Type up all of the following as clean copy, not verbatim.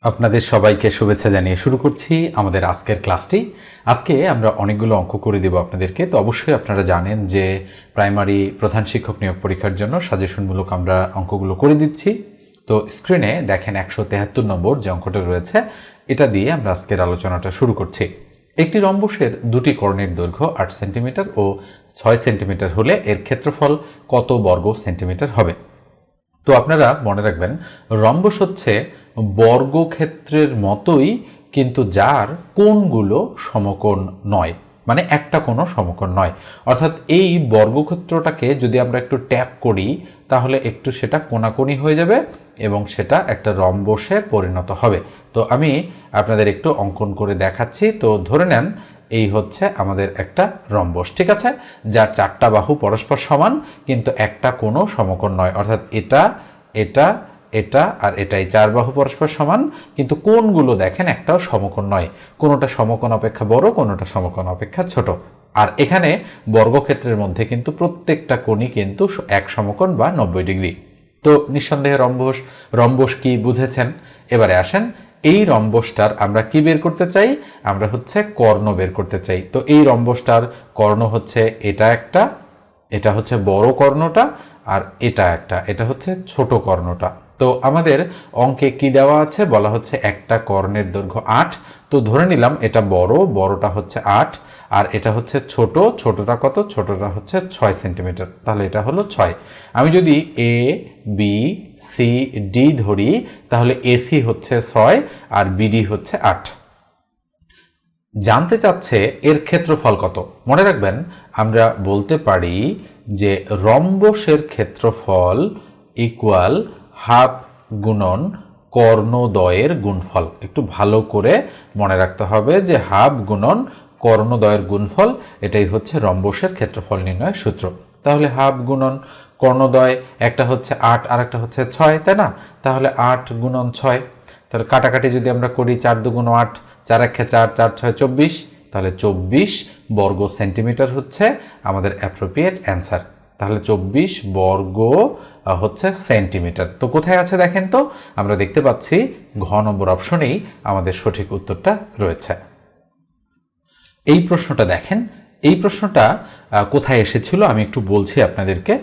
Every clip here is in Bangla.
আপনাদের সবাইকে শুভেচ্ছা জানিয়ে শুরু করছি আমাদের আজকের ক্লাসটি। আজকে আমরা অনেকগুলো অঙ্ক করে দেব আপনাদেরকে। তো অবশ্যই আপনারা জানেন যে প্রাইমারি প্রধান শিক্ষক নিয়োগ পরীক্ষার জন্য সাজেশনমূলক আমরা অঙ্কগুলো করে দিচ্ছি। তো স্ক্রিনে দেখেন 173 নম্বর যে অঙ্কটা রয়েছে, এটা দিয়ে আমরা আজকের আলোচনাটা শুরু করছি। একটি রম্বসের দুটি কর্ণের দৈর্ঘ্য 8 সেন্টিমিটার ও 6 সেন্টিমিটার হলে এর ক্ষেত্রফল কত বর্গ সেন্টিমিটার হবে? তো আপনারা মনে রাখবেন, রম্বস হচ্ছে বর্গক্ষেত্রের মতোই, কিন্তু যার কোণগুলো সমকোণ নয়, মানে একটা কোনো সমকোণ নয়। অর্থাৎ এই বর্গক্ষেত্রটাকে যদি আমরা একটু ট্যাপ করি তাহলে একটু সেটা কোণাকোণি হয়ে যাবে এবং সেটা একটা রম্বসে পরিণত হবে। তো আমি আপনাদের একটু অঙ্কন করে দেখাচ্ছি। তো ধরে নেন এই হচ্ছে আমাদের একটা রম্বস, ঠিক আছে, যার চারটা বাহু পরস্পর সমান কিন্তু একটা কোনো সমকোণ নয়। অর্থাৎ এটা এটা এটা আর এটাই চার বাহু পরস্পর সমান, কিন্তু কোণগুলো দেখেন একটাও সমকোণ নয়। কোনোটা সমকোণ অপেক্ষা বড়, কোনোটা সমকোণ অপেক্ষা ছোট। আর এখানে বর্গক্ষেত্রের মধ্যে কিন্তু প্রত্যেকটা কোণই কিন্তু এক সমকোণ বা 90 ডিগ্রি। তো নিঃসন্দেহে রম্বস কি বুঝেছেন। এবারে আসেন, এই রম্বসটার আমরা কি বের করতে চাই? আমরা হচ্ছে কর্ণ বের করতে চাই। তো এই রম্বসটার কর্ণ হচ্ছে এটা একটা, এটা হচ্ছে বড় কর্ণটা, আর এটা একটা, এটা হচ্ছে ছোট কর্ণটা। তো আমাদের অঙ্কে কি দেওয়া আছে? বলা হচ্ছে একটা কর্ণের দৈর্ঘ্য 8। তো ধরে নিলাম এটা বড়টা হচ্ছে 8, আর এটা হচ্ছে ছোটটা কত? ছোটটা হচ্ছে 6 সেন্টিমিটার। তাহলে এটা হলো 6। আমি যদি এ বি সি ডি ধরি তাহলে এসি হচ্ছে 6 আর বিডি হচ্ছে 8। জানতে চাচ্ছে এর ক্ষেত্রফল কত। মনে রাখবেন, আমরা বলতে পারি যে রম্বসের ক্ষেত্রফল ইকুয়াল হাফ গুণন কর্ণদ্বয়ের গুণফল। একটু ভালো করে মনে রাখতে হবে যে হাফ গুণন কর্ণদ্বয়ের গুণফল, এটাই হচ্ছে রম্বসের ক্ষেত্রফল নির্ণয়ের সূত্র। তাহলে হাফ গুণন কর্ণদ্বয়, একটা হচ্ছে 8 আর একটা হচ্ছে 6, তাই না? তাহলে 8 গুণন 6, তাহলে কাটাকাটি যদি আমরা করি 4 দুগুণ 8, 4 একে 4, 4 6 24, তাহলে 24 বর্গ সেন্টিমিটার হচ্ছে আমাদের অ্যাপ্রোপ্রিয়েট অ্যান্সার। তাহলে 24 বর্গ হচ্ছে সেন্টিমিটার। তো কোথায় আছে দেখেন তো? আমরা দেখতে পাচ্ছি ঘ নম্বর অপশনেই আমাদের সঠিক উত্তরটা রয়েছে। এই প্রশ্নটা দেখেন, এই প্রশ্নটা কোথায় এসেছিল আমি একটু বলছি আপনাদেরকে।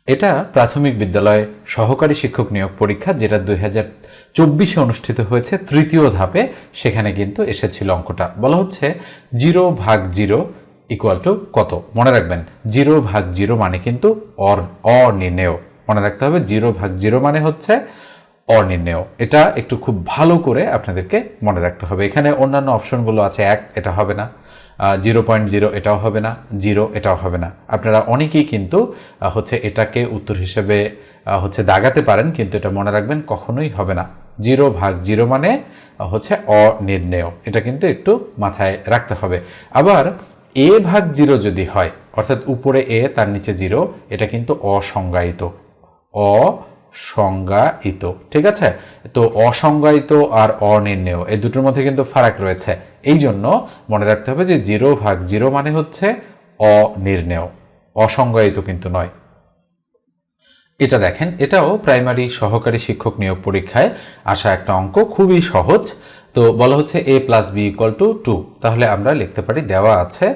এটা প্রাথমিক বিদ্যালয় সহকারী শিক্ষক নিয়োগ পরীক্ষা, যেটা 2024 অনুষ্ঠিত হয়েছে, তৃতীয় ধাপে। সেখানে কিন্তু এসেছিল অঙ্কটা। বলা হচ্ছে 0/0 ইকুয়াল টু কত? মনে রাখবেন 0/0 মানে কিন্তু অনির্ণেয়। মনে রাখতে হবে 0/0 মানে হচ্ছে অনির্ণেয়। এটা একটু খুব ভালো করে আপনাদেরকে মনে রাখতে হবে। এখানে অন্যান্য অপশনগুলো আছে, 1 এটা হবে না, 0.0 এটাও হবে না, 0 এটাও হবে না। আপনারা অনেকেই কিন্তু হচ্ছে এটাকে উত্তর হিসেবে হচ্ছে দাগাতে পারেন, কিন্তু এটা মনে রাখবেন কখনোই হবে না। 0/0 মানে হচ্ছে অনির্ণেয়, এটা কিন্তু একটু মাথায় রাখতে হবে। আবার a/0 যদি হয়, অর্থাৎ উপরে a তার নিচে 0, এটা কিন্তু অসংজ্ঞায়িত। অসংজ্ঞায়িত, ঠিক আছে? তো অসংজ্ঞায়িত আর অনির্ণেয় এই দুটোর মধ্যে কিন্তু ফারাক রয়েছে। এই জন্য মনে রাখতে হবে যে 0/0 মানে হচ্ছে অনির্ণেয়, অসংজ্ঞায়িত কিন্তু নয়। এটা দেখেন, এটাও প্রাইমারি সহকারী শিক্ষক নিয়োগ পরীক্ষায় আসা একটা অঙ্ক, খুবই সহজ। তো বলা হচ্ছে a + b = 2। তাহলে আমরা লিখতে পারি, দেওয়া আছে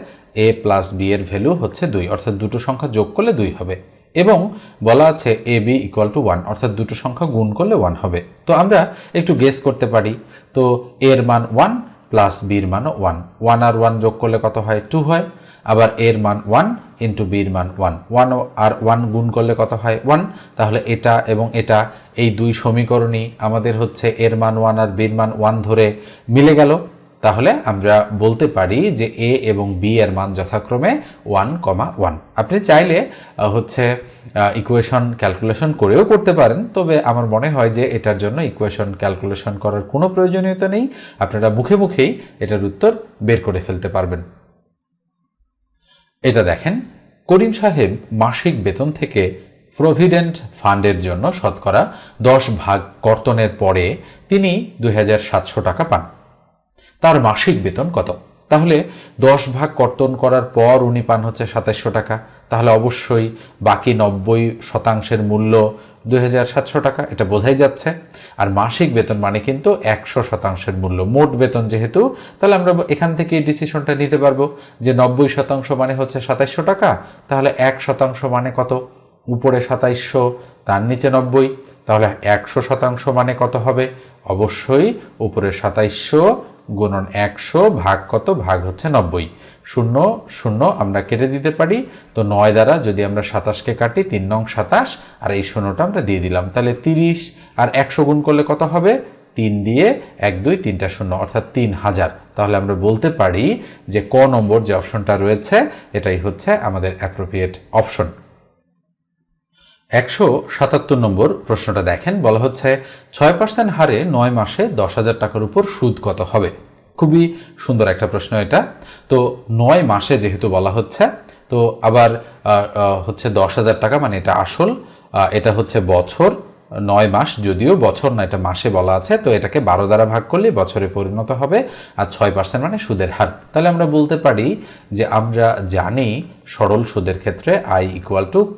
a + b এর ভ্যালু হচ্ছে 2, অর্থাৎ দুটো সংখ্যা যোগ করলে 2 হবে। এবং বলা আছে ab = 1, অর্থাৎ দুটো সংখ্যা গুণ করলে 1 হবে। তো আমরা একটু গেস করতে পারি। তো এর মান 1 প্লাস বির মানও 1, 1 আর 1 যোগ করলে কত হয়? 2 হয়। আবার এর মান 1 ইন্টু বির মান 1, 1 আর 1 গুণ করলে কত হয়? 1। তাহলে এটা এবং এটা, এই দুই সমীকরণই আমাদের হচ্ছে এর মান 1 আর বির মান 1 ধরে মিলে গেল। তাহলে আমরা বলতে পারি যে a এবং b এর মান যথাক্রমে 1,1। আপনি চাইলে হচ্ছে ইকুয়েশন ক্যালকুলেশন করেও করতে পারেন, তবে আমার মনে হয় যে এটার জন্য ইকুয়েশন ক্যালকুলেশন করার কোনো প্রয়োজনীয়তা নেই। আপনারা মুখে মুখেই এটার উত্তর বের করে ফেলতে পারবেন। এটা দেখেন, করিম সাহেব মাসিক বেতন থেকে প্রভিডেন্ট ফান্ডের জন্য শতকরা 10 ভাগ কর্তনের পরে তিনি 2700 টাকা পান। তার মাসিক বেতন কত? তাহলে 10 ভাগ কর্তন করার পর উনি পান হচ্ছে 2700 টাকা। তাহলে অবশ্যই বাকি 90% মূল্য 2700 টাকা, এটা বোঝাই যাচ্ছে। আর মাসিক বেতন মানে কিন্তু 100% মূল্য, মোট বেতন যেহেতু, তাহলে আমরা এখান থেকে ডিসিশনটা নিতে পারবো যে 90% মানে হচ্ছে 2700 টাকা, তাহলে 1% মানে কত, উপরে 2700 তার নিচে 90, তাহলে 100% মানে কত হবে, অবশ্যই উপরে 2700 গুণন 100 ভাগ কত, ভাগ হচ্ছে 90, 0 0 আমরা কেটে দিতে পারি। তো 9 দ্বারা যদি আমরা 27কে কাটি, 3 নং 27, আর এই 0টা আমরা দিয়ে দিলাম, তাহলে 30 আর 100 গুণ করলে কত হবে, 3 দিয়ে 1 2 3টা 0 অর্থাৎ 3000। তাহলে আমরা বলতে পারি যে ক নম্বর যে অপশনটা রয়েছে এটাই হচ্ছে আমাদের অ্যাপ্রোপ্রিয়েট অপশন। 177 নম্বর প্রশ্নটা দেখেন, বলা হচ্ছে 6% হারে 9 মাসে 10,000 টাকার উপর সুদ কত হবে। খুবই সুন্দর একটা প্রশ্ন এটা। তো 9 মাসে যেহেতু বলা হচ্ছে, তো আবার হচ্ছে 10,000 টাকা মানে এটা আসল, এটা হচ্ছে বছর, 9 মাস যদিও বছর না, এটা মাসে বলা আছে, তো এটাকে 12 দ্বারা ভাগ করলে বছরে পরিণত হবে, আর 6% মানে সুদের হার। তাহলে আমরা বলতে পারি যে আমরা জানি সরল সুদের ক্ষেত্রে I =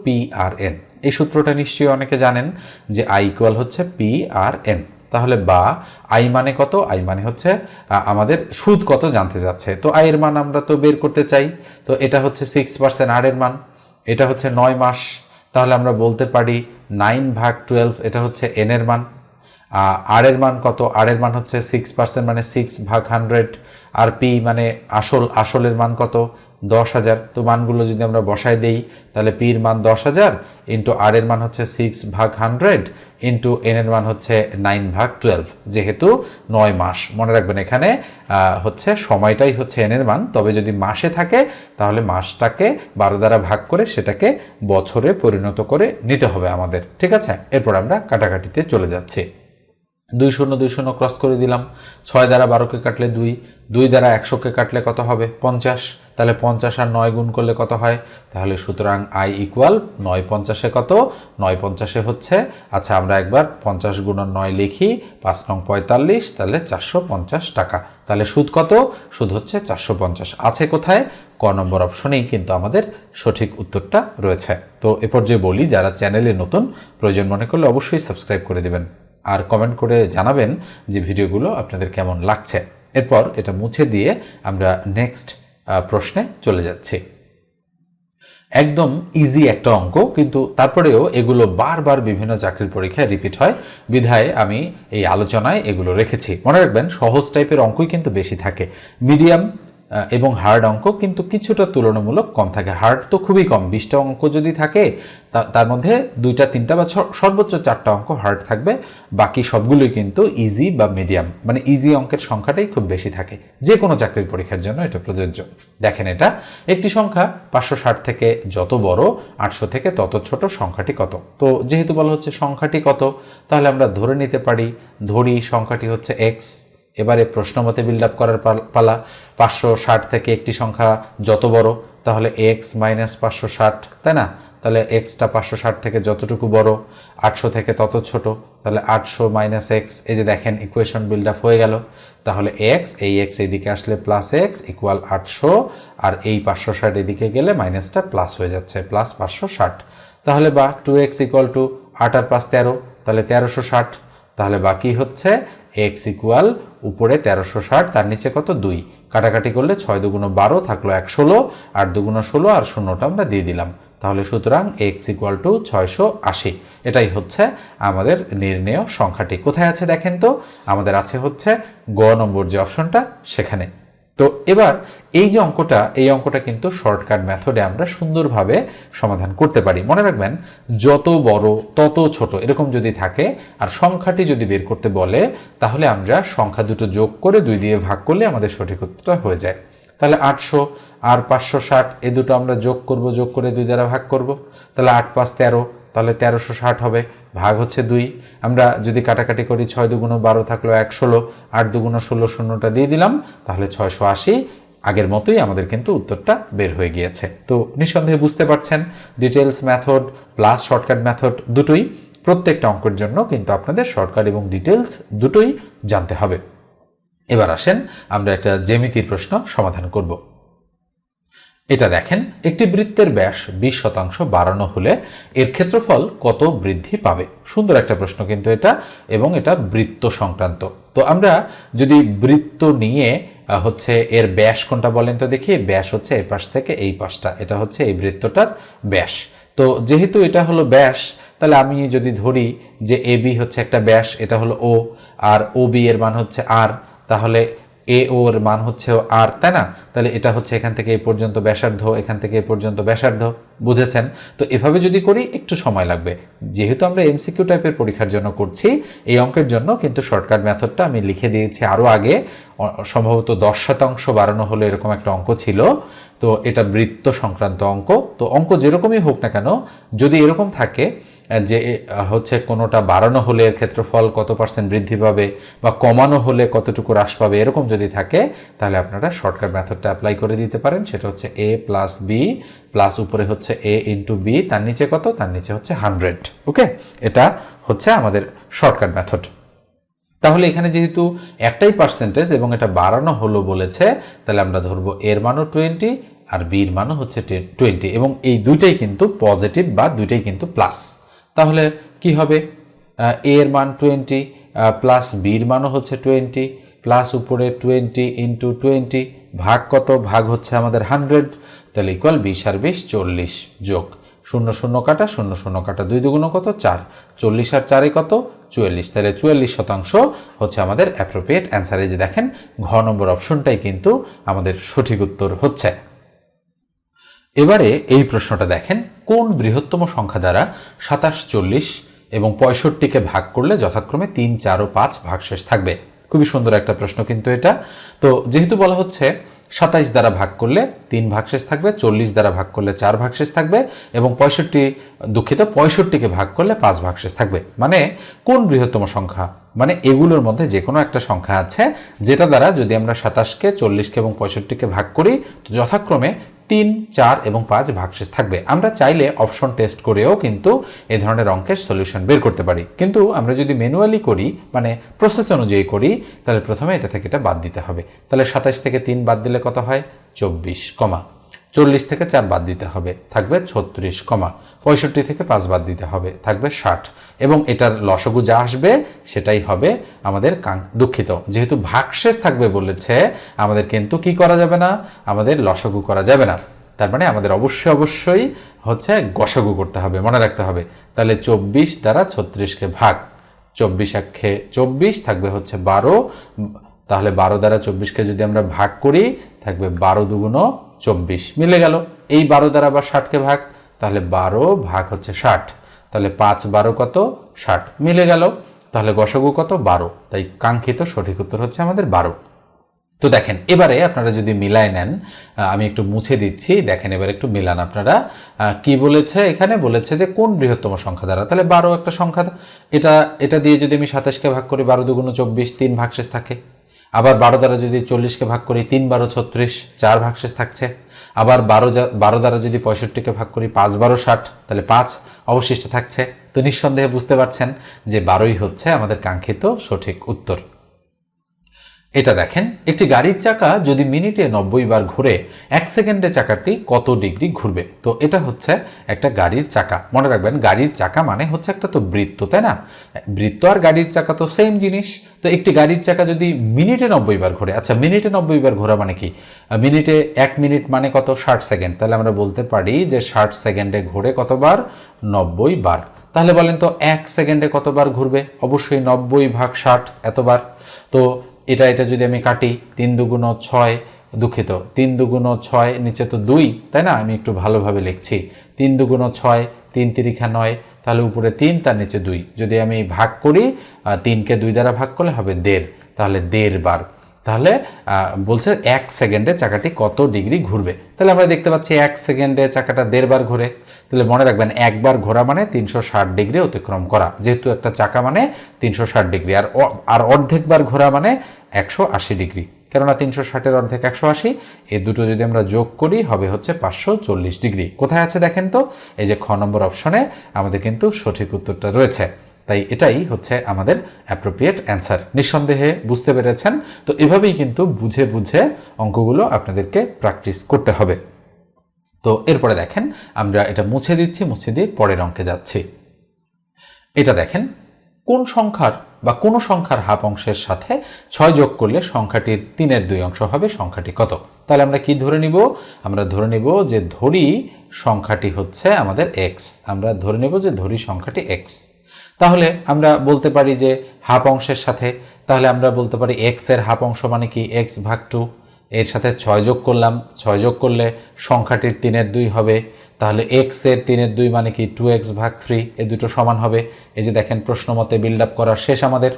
PRN, এই সূত্রটা নিশ্চয়ই অনেকে জানেন যে I = হচ্ছে PRN। তাহলে বা I মানে কত, I মানে হচ্ছে আমাদের সুদ কত জানতে যাচ্ছে, তো I এর মান আমরা তো বের করতে চাই, তো এটা হচ্ছে 6% R এর মান, এটা হচ্ছে 9 মাস, তাহলে আমরা বলতে পারি 9/12 এটা হচ্ছে N এর মান। আর এর মান কত, আর এর মান হচ্ছে 6% মানে 6/100, আর পি মানে আসলের মান কত, 10,000। তো মানগুলো যদি আমরা বসায় দেই, তাহলে পির মান 10,000 ইন্টু আর এর মান হচ্ছে 6/100 ইন্টু এন এর মান হচ্ছে 9/12, যেহেতু 9 মাস। মনে রাখবেন এখানে হচ্ছে সময়টাই হচ্ছে এন এর মান, তবে যদি মাসে থাকে তাহলে মাসটাকে 12 দ্বারা ভাগ করে সেটাকে বছরে পরিণত করে নিতে হবে আমাদের, ঠিক আছে। এরপর আমরা কাটাকাটিতে চলে যাচ্ছি। 2 0 2 0 ক্রস করে দিলাম, 6 দ্বারা 12কে কাটলে 2, 2 দ্বারা 100কে কাটলে কত হবে, 50, তাহলে 50 আর 9 গুণ করলে কত হয়, তাহলে সুতরাং I = 9 50-এ কত, 9 50-এ হচ্ছে, আচ্ছা আমরা একবার 50 গুণন 9 লিখি, 5 নং 45, তাহলে 450 টাকা। তাহলে সুদ কত, সুদ হচ্ছে 450, আছে কোথায়, ক নম্বর অপশনেই কিন্তু আমাদের সঠিক উত্তরটা রয়েছে। তো এ পর্যায়ে বলি, যারা চ্যানেলে নতুন, প্রয়োজন মনে করলে অবশ্যই সাবস্ক্রাইব করে দেবেন, আর কমেন্ট করে জানাবেন যে ভিডিওগুলো আপনাদের কেমন লাগছে। এরপর এটা মুছে দিয়ে আমরা নেক্সট প্রশ্নে চলে যাচ্ছি। একদম ইজি একটা অঙ্ক, কিন্তু তারপরেও এগুলো বারবার বিভিন্ন চাকরির পরীক্ষায় রিপিট হয়, বিধায় আমি এই আলোচনায় এগুলো রেখেছি। মনে রাখবেন সহজ টাইপের অঙ্কই কিন্তু বেশি থাকে, মিডিয়াম এবং হার্ড অঙ্ক কিন্তু কিছুটা তুলনামূলক কম থাকে। হার্ড তো খুবই কম, 20টা অঙ্ক যদি থাকে তার মধ্যে 2টা 3টা বা সর্বোচ্চ 4টা অঙ্ক হার্ড থাকবে, বাকি সবগুলোই কিন্তু ইজি বা মিডিয়াম, মানে ইজি অঙ্কের সংখ্যাটাই খুব বেশি থাকে। যে কোনো চাকরির পরীক্ষার জন্য এটা প্রযোজ্য। দেখেন, এটা একটি সংখ্যা 560 থেকে যত বড়, 800 থেকে তত ছোট, সংখ্যাটি কত। তো যেহেতু বলা হচ্ছে সংখ্যাটি কত, তাহলে আমরা ধরে নিতে পারি, ধরি সংখ্যাটি হচ্ছে এক্স। এবারে প্রশ্নমতে বিল্ড আপ করার পালা। 560 থেকে একটি সংখ্যা যত বড়, তাহলে এক্স মাইনাস 560, তাই না? তাহলে এক্সটা 560 থেকে যতটুকু বড়, 800 থেকে তত ছোট, তাহলে 800 মাইনাস এক্স, এই যে দেখেন ইকুয়েশন বিল্ড আপ হয়ে গেল। তাহলে এক্স, এই এক্স এইদিকে আসলে প্লাস এক্স ইকুয়াল 800, আর এই 560 এদিকে গেলে মাইনাসটা প্লাস হয়ে যাচ্ছে, প্লাস 560। তাহলে বা 2x = 8 আর 5 13, তাহলে 1360। তাহলে বাকি হচ্ছে এক্স ইকুয়াল উপরে 1360, তার নিচে কত, 2। কাটাকাটি করলে 6 2 12 থাকলো 116, 8 2 16, আর শূন্যটা আমরা দিয়ে দিলাম। তাহলে সুতরাং এক্স = 680। এটাই হচ্ছে আমাদের নির্ণেয় সংখ্যাটি। কোথায় আছে দেখেন তো, আমাদের আছে হচ্ছে গ নম্বর যে অপশনটা সেখানে। তো এবার এই যে অঙ্কটা, এই অঙ্কটা কিন্তু শর্টকাট মেথডে আমরা সুন্দরভাবে সমাধান করতে পারি। মনে রাখবেন যত বড় তত ছোট এরকম যদি থাকে, আর সংখ্যাটি যদি বের করতে বলে, তাহলে আমরা সংখ্যা দুটো যোগ করে 2 দিয়ে ভাগ করলে আমাদের সঠিক উত্তরটা হয়ে যায়। তাহলে 800 আর 560 এই দুটো আমরা যোগ করব, যোগ করে 2 দ্বারা ভাগ করব, তাহলে 8 5 13, তাহলে 1360 হবে, ভাগ হচ্ছে 2। আমরা যদি কাটাকাটি করি, 6 2 12 থাকলো 116, 8 2 16, শূন্যটা দিয়ে দিলাম, তাহলে 680। আগের মতোই আমাদের কিন্তু উত্তরটা বের হয়ে গিয়েছে। তো নিঃসন্দেহে বুঝতে পারছেন, details method plus shortcut method দুটোই, প্রত্যেকটা অঙ্কের জন্য কিন্তু আপনাদের শর্টকাট এবং ডিটেলস দুটোই জানতে হবে। এবার আসেন আমরা একটা জ্যামিতির প্রশ্ন সমাধান করব। এটা দেখেন, একটি বৃত্তের ব্যাস 20% বাড়ানো হলে এর ক্ষেত্রফল কত বৃদ্ধি পাবে। সুন্দর একটা প্রশ্ন কিন্তু এটা, এবং এটা বৃত্ত সংক্রান্ত। তো আমরা যদি বৃত্ত নিয়ে হচ্ছে এর ব্যাস কোনটা বলেন তো দেখি। ব্যাস হচ্ছে এই পাশ থেকে এই পাশটা, এটা হচ্ছে এই বৃত্তটার ব্যাস। তো যেহেতু এটা হলো ব্যাস, তাহলে আমি যদি ধরি যে এ বি হচ্ছে একটা ব্যাস, এটা হলো ও, আর ও বি এর মান হচ্ছে আর, তাহলে এ ও এর মান হচ্ছে আর, তাই না? তাহলে এটা হচ্ছে এখান থেকে এই পর্যন্ত ব্যাসার্ধ, এখান থেকে এই পর্যন্ত ব্যাসার্ধ, বুঝেছেন? তো এভাবে যদি করি একটু সময় লাগবে। যেহেতু আমরা এমসিকিউ টাইপের পরীক্ষার জন্য করছি, এই অঙ্কের জন্য কিন্তু শর্টকাট মেথডটা আমি লিখে দিয়েছি আরও আগে। সম্ভবত 10% বাড়ানো হলে এরকম একটা অঙ্ক ছিল। তো এটা বৃত্ত সংক্রান্ত অঙ্ক। তো অঙ্ক যেরকমই হোক না কেন, যদি এরকম থাকে যে হচ্ছে কোনোটা বাড়ানো হলে এর ক্ষেত্রফল কত % বৃদ্ধি পাবে, বা কমানো হলে কতটুকু হ্রাস পাবে, এরকম যদি থাকে, তাহলে আপনারা শর্টকাট মেথডটা অ্যাপ্লাই করে দিতে পারেন। সেটা হচ্ছে a প্লাস বি প্লাস উপরে হচ্ছে a ইন্টু বি, তার নিচে কত? তার নিচে হচ্ছে 100। ওকে, এটা হচ্ছে আমাদের শর্টকাট মেথড। তাহলে এখানে যেহেতু একটাই পার্সেন্টেজ এবং এটা বাড়ানো হলো বলেছে, তাহলে আমরা ধরবো এর মানও 20 আর বির মানও হচ্ছে 20, এবং এই দুইটাই কিন্তু পজিটিভ বা দুইটাই কিন্তু প্লাস। তাহলে কি হবে? এর মান 20 প্লাস বির মানও হচ্ছে 20 প্লাস উপরে 20 ইন্টু 20 ভাগ কত? ভাগ হচ্ছে আমাদের 100, তাহলে ইকুয়াল 20 আর 20 40 যোগ 0 0 কাটা 0 0 কাটা 2 দুগুণ কত? 4, 40 আর 4 কত? 44। তাহলে 44% হচ্ছে আমাদের অ্যাপ্রোপ্রিয়েট অ্যান্সার। এই যে দেখেন, ঘ নম্বর অপশনটাই কিন্তু আমাদের সঠিক উত্তর হচ্ছে। এবারে এই প্রশ্নটা দেখেন, কোন বৃহত্তম সংখ্যা দ্বারা 27, 40 এবং 65কে ভাগ করলে যথাক্রমে 3, 4 ও 5 ভাগশেষ থাকবে? খুবই সুন্দর একটা প্রশ্ন কিন্তু এটা। তো যেহেতু বলা হচ্ছে 27 দ্বারা ভাগ করলে 3 ভাগশেষ থাকবে, 40 দ্বারা ভাগ করলে 4 ভাগশেষ থাকবে, এবং 65কে ভাগ করলে 5 ভাগশেষ থাকবে। মানে কোন বৃহত্তম সংখ্যা? মানে এগুলোর মধ্যে যে কোনো একটা সংখ্যা আছে যেটা দ্বারা যদি আমরা 27কে, 40কে এবং 65কে ভাগ করি, তো যথাক্রমে 3, 4 এবং 5 ভাগশেষ থাকবে। আমরা চাইলে অপশন টেস্ট করেও কিন্তু এই ধরনের অঙ্কের সলিউশন বের করতে পারি, কিন্তু আমরা যদি ম্যানুয়ালি করি, মানে প্রসেস অনুযায়ী করি, তাহলে প্রথমে এটা থেকে এটা বাদ দিতে হবে। তাহলে 27 থেকে 3 বাদ দিলে কত হয়? 24, 40 থেকে 4 বাদ দিতে হবে, থাকবে 36, 65 থেকে 5 বাদ দিতে হবে, থাকবে 60, এবং এটার লসগু যা আসবে সেটাই হবে আমাদের দুঃখিত, যেহেতু ভাগশেষ থাকবে বলেছে, আমাদের কিন্তু কি করা যাবে না? আমাদের লসগু করা যাবে না। তার মানে আমাদের অবশ্যই হচ্ছে গসগু করতে হবে, মনে রাখতে হবে। তাহলে 24 দ্বারা 36কে ভাগ, 24 একে 24 থাকবে হচ্ছে 12, তাহলে 12 দ্বারা 24কে যদি আমরা ভাগ করি, থাকবে 12 দুগুণ 24, মিলে গেল। এই 12 দ্বারা আবার 60কে ভাগ, তাহলে 12 ভাগ হচ্ছে 60, তাহলে 5 12 কত? 60, মিলে গেল। তাহলে গসগু কত? 12। তাই কাঙ্ক্ষিত সঠিক উত্তর হচ্ছে আমাদের 12। তো দেখেন, এবারে আপনারা যদি মিলায় নেন, আমি একটু মুছে দিচ্ছি, দেখেন এবার একটু মিলান আপনারা। কি বলেছে এখানে? বলেছে যে কোন বৃহত্তম সংখ্যা দ্বারা, তাহলে 12 একটা সংখ্যা, এটা দিয়ে যদি আমি 27কে ভাগ করি, 12 দুগুণ 24, 3 ভাগশেষ থাকে। আবার 12 দ্বারা যদি 40কে ভাগ করি, 3 12 36, 4 ভাগশেষ থাকছে। আবার 12 দ্বারা যদি 65কে ভাগ করি, 5 12 60, তাহলে 5 অবশিষ্ট থাকছে। তো নিঃসন্দেহে বুঝতে পারছেন যে 12ই হচ্ছে আমাদের কাঙ্ক্ষিত সঠিক উত্তর। এটা দেখেন, একটি গাড়ির চাকা যদি মিনিটে 90 বার ঘুরে, 1 সেকেন্ডে চাকাটি কত ডিগ্রি ঘুরবে? তো এটা হচ্ছে একটা গাড়ির চাকা। মনে রাখবেন, গাড়ির চাকা মানে হচ্ছে একটা তো বৃত্ত, তাই না? বৃত্ত আর গাড়ির চাকা তো সেম জিনিস। তো একটি গাড়ির চাকা যদি মিনিটে 90 বার ঘোরে, আচ্ছা মিনিটে 90 বার ঘোরা মানে কি? মিনিটে 1 মিনিট মানে কত? 60 সেকেন্ড। তাহলে আমরা বলতে পারি যে 60 সেকেন্ডে ঘোরে কতবার? 90 বার। তাহলে বলেন তো 1 সেকেন্ডে কতবার ঘুরবে? অবশ্যই 90 ভাগ 60 এতবার। তো এটা যদি আমি কাটি, 3 দুগুণ 6, দুঃখিত 3 দুগুণ 6, নিচে তো 2, তাই না? আমি একটু ভালোভাবে লিখছি, 3 দুগুণ 6, 3 তিরিখা 9, তাহলে উপরে 3 তার নিচে 2, যদি আমি ভাগ করি, 3কে 2 দ্বারা ভাগ করলে হবে 1.5, তাহলে 1.5 বার। তাহলে বলছে 1 সেকেন্ডে চাকাটি কত ডিগ্রি ঘুরবে। তাহলে আমরা দেখতে পাচ্ছি 1 সেকেন্ডে চাকাটা 1.5 বার ঘোরে। তাহলে মনে রাখবেন, একবার ঘোরা মানে 360 ডিগ্রি অতিক্রম করা, যেহেতু একটা চাকা মানে 360 ডিগ্রি, আর অর্ধেকবার ঘোরা মানে 180 ডিগ্রি, কেননা 360-এর অর্ধেক 180, এই দুটো যদি আমরা যোগ করি হবে হচ্ছে 540 ডিগ্রি। কোথায় আছে দেখেন তো? এই যে খ নম্বর অপশনে আমাদের কিন্তু সঠিক উত্তরটা রয়েছে। তাই এটাই হচ্ছে আমাদের অ্যাপ্রোপ্রিয়েট অ্যান্সার। নিঃসন্দেহে বুঝতে পেরেছেন। তো এভাবেই কিন্তু বুঝে বুঝে অঙ্কগুলো আপনাদেরকে প্র্যাকটিস করতে হবে। তো এরপরে দেখেন আমরা এটা মুছে দিচ্ছি, মুছে দিয়ে পরের অঙ্কে যাচ্ছি। এটা দেখেন কোন সংখ্যার বা কোনো সংখ্যার হাফ অংশের সাথে 6 যোগ করলে সংখ্যাটির 3/2 অংশ হবে, সংখ্যাটি কত? তাহলে আমরা কি ধরে নিব? আমরা ধরে নিব যে ধরি সংখ্যাটি হচ্ছে আমাদের এক্স। আমরা ধরে নেব যে ধরি সংখ্যাটি এক্স। তাহলে আমরা বলতে পারি যে হাফ অংশের সাথে, তাহলে আমরা বলতে পারি এক্স এর হাফ অংশ মানে কি এক্স ভাগ 2, এর সাথে 6 যোগ করলাম, 6 যোগ করলে সংখ্যাটির 3/2 হবে। তাহলে এক্স এর 3/2 মানে কি 2x ভাগ 3, এই দুটো সমান হবে। এই যে দেখেন প্রশ্ন মতে বিল্ড আপ করা শেষ আমাদের।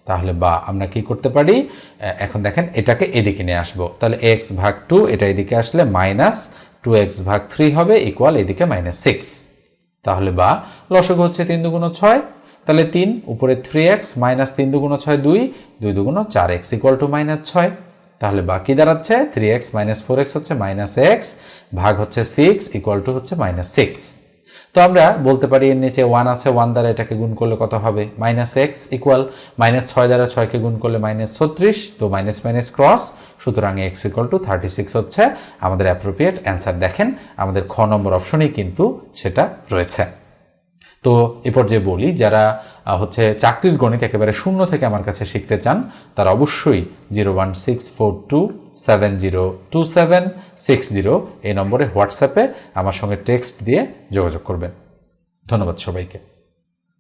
তাহলে বা আমরা কি করতে পারি, এখন দেখেন এটাকে এদিকে নিয়ে আসবো। তাহলে x ভাগ 2 এটা এদিকে আসলে মাইনাস 2x ভাগ 3 হবে ইকুয়াল এদিকে -6। তাহলে বা লসগু হচ্ছে 3 দুগুণ 6, তাহলে 3 উপরে 3x মাইনাস 3 দুগুণ 6 2, 2 দুগুণ 4x ইকুয়াল টু -6। তাহলে বাকি দাঁড়াচ্ছে 3x মাইনাস 4x হচ্ছে -x ভাগ হচ্ছে 6 ইকুয়াল টু হচ্ছে -6। তো আমরা বলতে পারি এর নিচে 1 আছে, 1 দ্বারা এটাকে গুণ করলে কত হবে -x ইকুয়াল -6 দ্বারা 6কে গুণ করলে -36, তো মাইনাস মাইনাস ক্রস, সুতরাং x ইকুয়াল টু 36 হচ্ছে আমাদের অ্যাপ্রোপ্রিয়েট অ্যান্সার। দেখেন আমাদের খ নম্বর অপশনেই কিন্তু সেটা রয়েছে। তো এ পর্যায়ে বলি যারা হচ্ছে চাকরির গণিত একেবারে শূন্য থেকে আমার কাছে শিখতে চান তারা অবশ্যই 01642702760 এই নম্বরে হোয়াটসঅ্যাপে আমার সঙ্গে টেক্সট দিয়ে যোগাযোগ করবেন। ধন্যবাদ সবাইকে।